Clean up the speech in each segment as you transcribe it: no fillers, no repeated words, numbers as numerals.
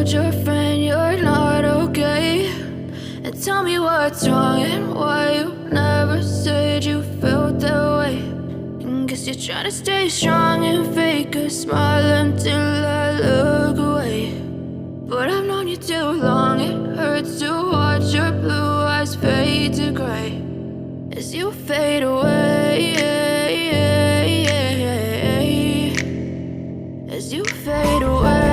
told your friend you're not okay? And tell me what's wrong and why you never said you felt that way. And guess you're trying to stay strong and fake a smile until I look away. But I've known you too long, it hurts to watch your blue eyes fade to gray as you fade away, as you fade away.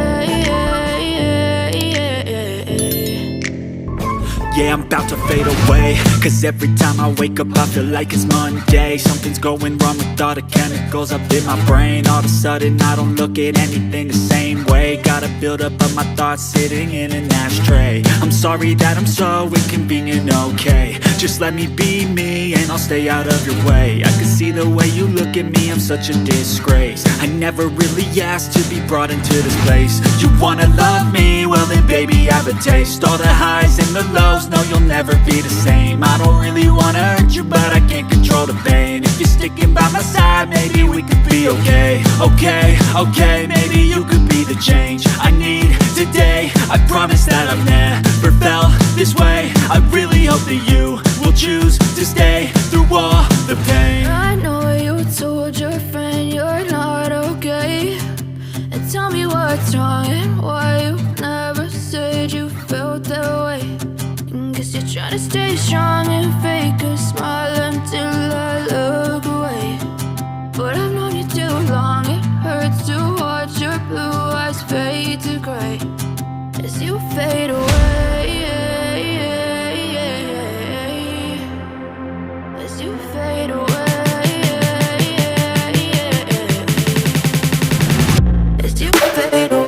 Yeah, I'm about to fade away, cause every time I wake up I feel like it's Monday. Something's going wrong with all the chemicals up in my brain. All of a sudden I don't look at anything the same way. Got a buildup of my thoughts sitting in an ashtray. I'm sorry that I'm so inconvenient, okay? Just let me be me and I'll stay out of your way. I can see the way you look at me, I'm such a disgrace. I never really asked to be brought into this place. You wanna love me? Well then baby I have a taste. All the highs and the lows, no you'll never be the same. I don't really wanna hurt you but I can't control the pain. If you're sticking by my side maybe we could be okay. Okay, maybe you could be the change I need today. I promise that I've never felt this way. I really hope that you will choose to stay through all the pain. I know you told your friend you're not okay. And tell me what's wrong and why you never said you felt that way. And guess you're trying to stay strong and fake a smile until I look away. But I've known you too long, it hurts to watch your blue eyes fade to gray as you fade away, as you fade away, as you fade away.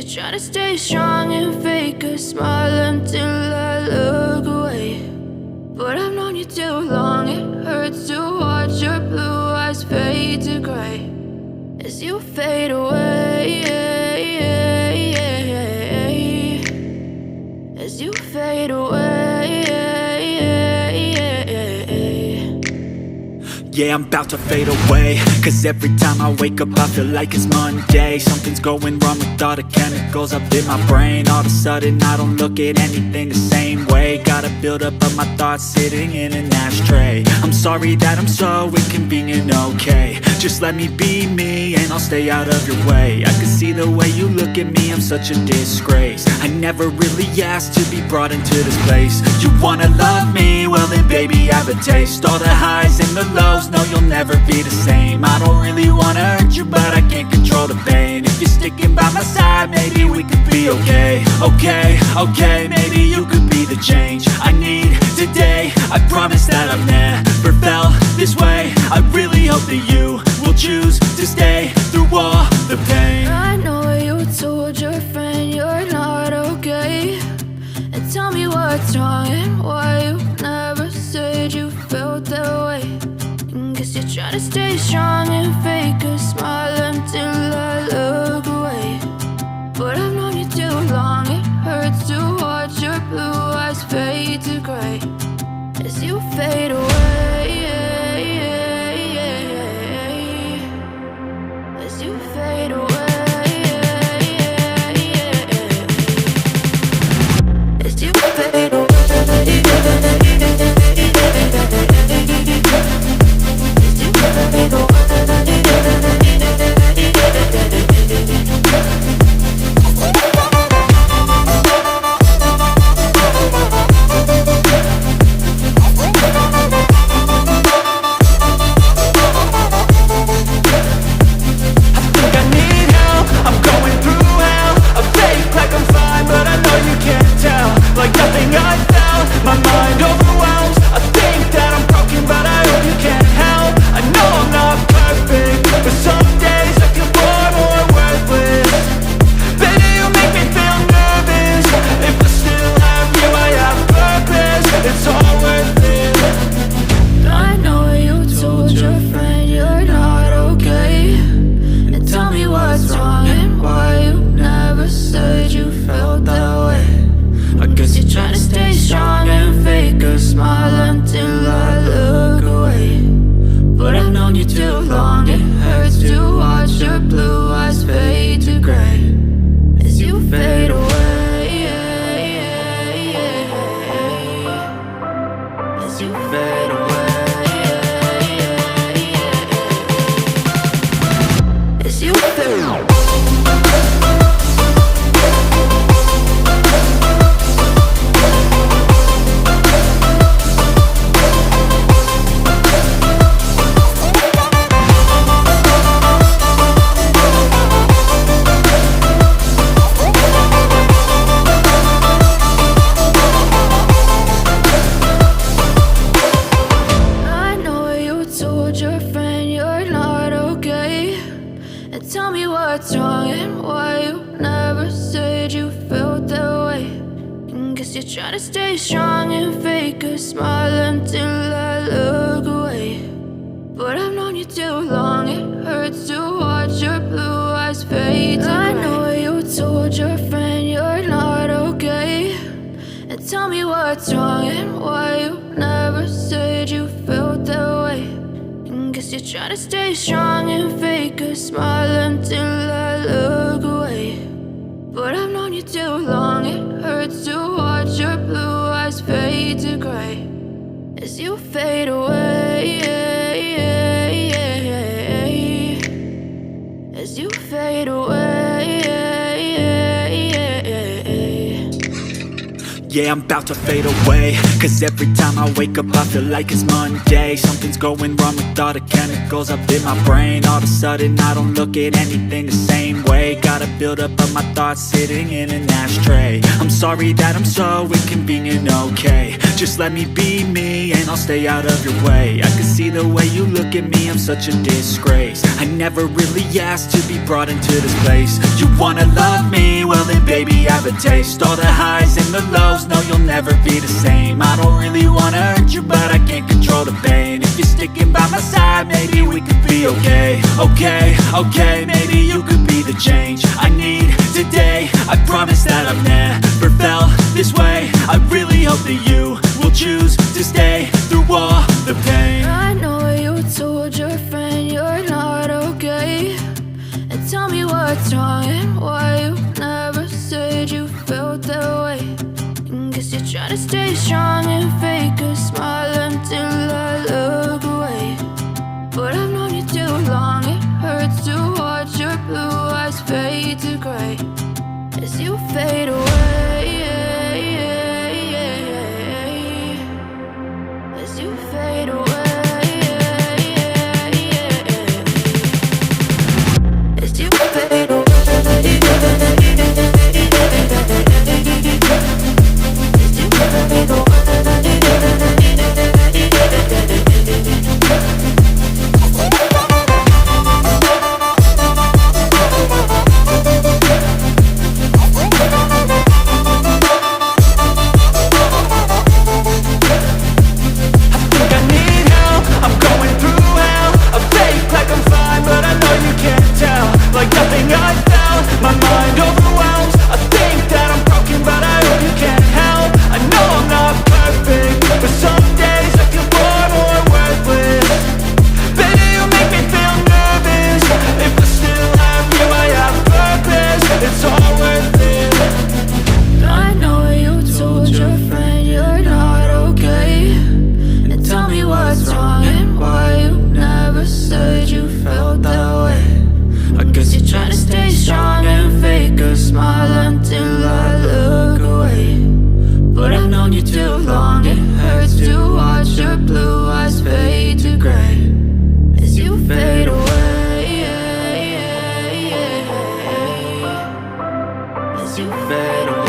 Trying to stay strong and fake a smile until I look away. But I've known you too long, it hurts to watch your blue eyes fade to gray as you fade away, as you fade away. Yeah, I'm about to fade away, cause every time I wake up I feel like it's Monday. Something's going wrong with all the chemicals up in my brain. All of a sudden I don't look at anything the same way. Got a buildup of my thoughts sitting in an ashtray. I'm sorry that I'm so inconvenient, okay? Just let me be me and I'll stay out of your way. I can see the way you look at me, I'm such a disgrace. I never really asked to be brought into this place. You wanna love me? Well then baby, have a taste. All the highs and the lows, no you'll never be the same. I don't really wanna hurt you, but I can't control the pain. If you're sticking by my side, maybe we could be okay. Okay, maybe you could be the change I need today. I promise that I've never felt this way. I really hope that you will choose to stay through all the pain. I know you told your friend you're not okay, and tell me what's wrong and why you never said you felt that way. Guess you're trying to stay strong and fake a smile until I look away. But I've known you too long, it hurts to watch your blue eyes fade to gray as you fade away. As you fade away. As you fade away. Tell me what's wrong and why you never said you felt that way. Guess you're trying to stay strong and fake a smile until I look away. But I've known you too long, it hurts to watch your blue eyes fade to gray. I know you told your friend you're not okay, and tell me what's wrong and why you never said you felt that way. Guess you're trying to stay strong and fake a smile until I look away. But I've known you too long, it hurts to watch your blue eyes fade to gray as you fade away. As you fade away. Yeah, I'm about to fade away, cause every time I wake up I feel like it's Monday. Something's going wrong with all the chemicals up in my brain. All of a sudden I don't look at anything the same way. Got a buildup of my thoughts sitting in an ashtray. I'm sorry that I'm so inconvenient, okay. Just let me be me and I'll stay out of your way. I can see the way you look at me, I'm such a disgrace. I never really asked to be brought into this place. You wanna love me? Well then baby, have a taste. All the highs and the lows, no you'll never be the same. I don't really wanna hurt you, but I can't control the pain. If you're sticking by my side, maybe we could be okay. Okay, maybe you could be the change I need today. I promise that I've never felt this way. I really hope that you will choose to stay through all the pain. I know you told your friend you're not okay, and tell me what's wrong and why you never said you felt that way. Guess you're trying to stay strong and fake a smile until I look away. But I've known you too long, hurts to watch your blue eyes fade to gray as you fade away. As you fade away. As you fade away. As you fade away.